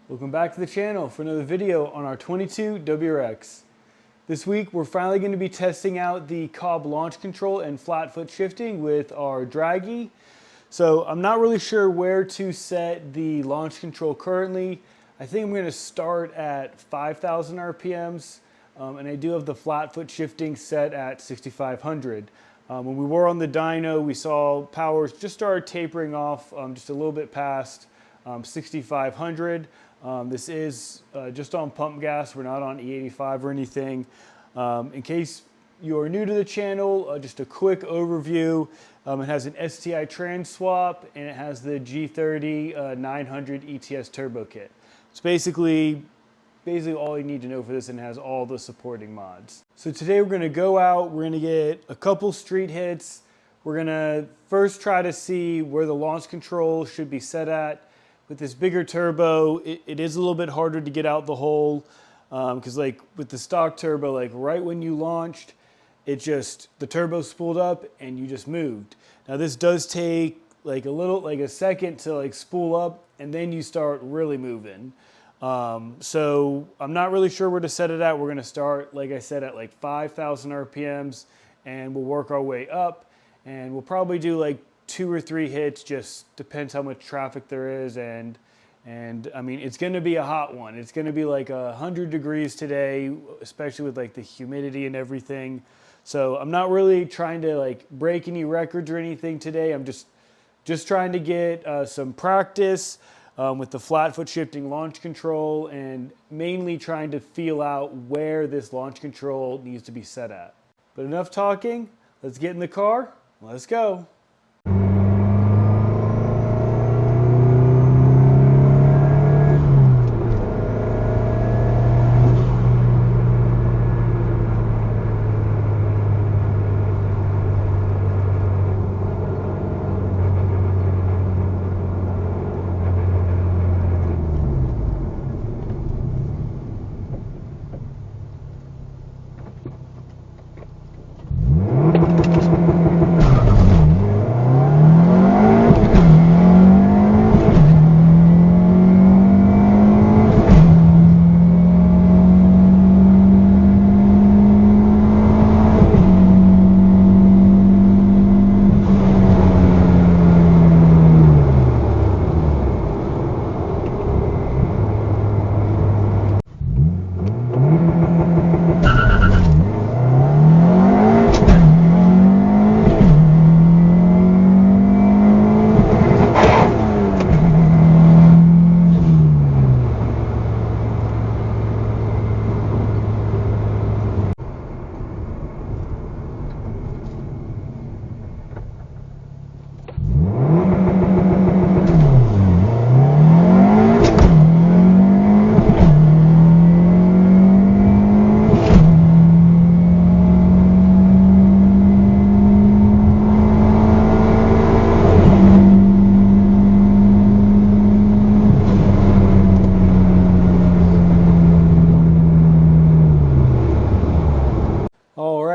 Welcome back to the channel for another video on our 22 WRX. This week we're finally going to be testing out the Cobb launch control and flat foot shifting with our Dragy. So I'm not really sure where to set the launch control currently. I think I'm going to start at 5,000 RPMs and I do have the flat foot shifting set at 6,500. When we were on the dyno, we saw powers just started tapering off just a little bit past 6,500. This is just on pump gas. We're not on E85 or anything. In case you are new to the channel, just a quick overview. It has an STI trans swap and it has the G30 900 ETS turbo kit. It's basically all you need to know for this, and it has all the supporting mods. So today we're going to go out, we're going to get a couple street hits. We're going to first try to see where the launch control should be set at. With this bigger turbo, it is a little bit harder to get out the hole because like with the stock turbo, like right when you launched, the turbo spooled up and you just moved. Now this does take like a second to like spool up and then you start really moving. So I'm not really sure where to set it at. We're going to start, like I said, at like 5,000 RPMs and we'll work our way up, and we'll probably do like 2 or 3 hits, just depends how much traffic there is. And I mean, it's going to be a hot one. It's going to be like 100 degrees today, especially with like the humidity and everything. So I'm not really trying to like break any records or anything today. I'm just trying to get some practice with the flat foot shifting launch control, and mainly trying to feel out where this launch control needs to be set at. But enough talking, let's get in the car, let's go.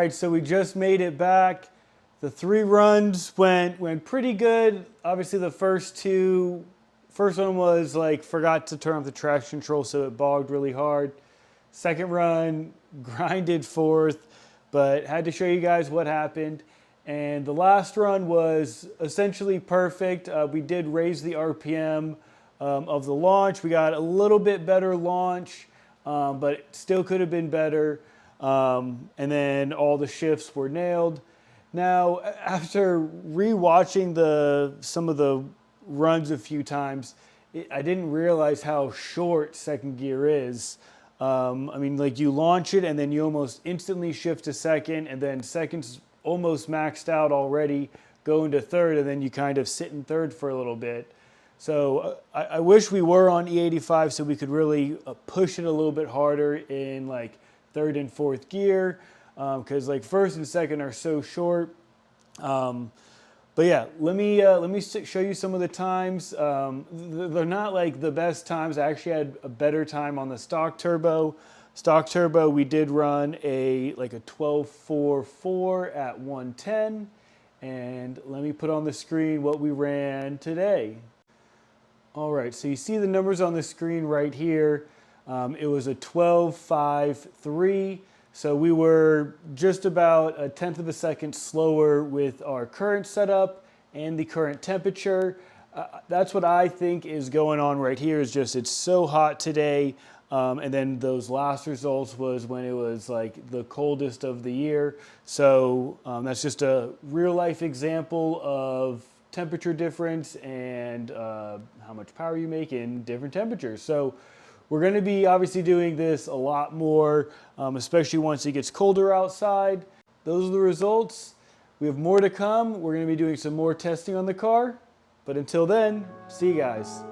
So we just made it back. The 3 runs went pretty good. Obviously the first one was like forgot to turn off the traction control, so it bogged really hard. Second run, grinded 4th, but had to show you guys what happened. And the last run was essentially perfect. We did raise the RPM of the launch. We got a little bit better launch, but it still could have been better. And then all the shifts were nailed. Now, after re-watching some of the runs a few times, I didn't realize how short second gear is. I mean, like you launch it and then you almost instantly shift to second, and then second's almost maxed out already, go into third, and then you kind of sit in third for a little bit. So I wish we were on E85 so we could really push it a little bit harder in like 3rd and 4th gear, because like 1st and 2nd are so short. But yeah, let me show you some of the times. They're not like the best times. I actually had a better time on the stock turbo. Stock turbo, we did run like a 12.44 at 110, And let me put on the screen what we ran today. All right, so you see the numbers on the screen right here. It was a 12.53, so we were just about a tenth of a second slower with our current setup and the current temperature. That's what I think is going on right here, is just it's so hot today. And then those last results was when it was like the coldest of the year. So that's just a real life example of temperature difference and how much power you make in different temperatures. So we're going to be obviously doing this a lot more, especially once it gets colder outside. Those are the results. We have more to come. We're going to be doing some more testing on the car. But until then, see you guys.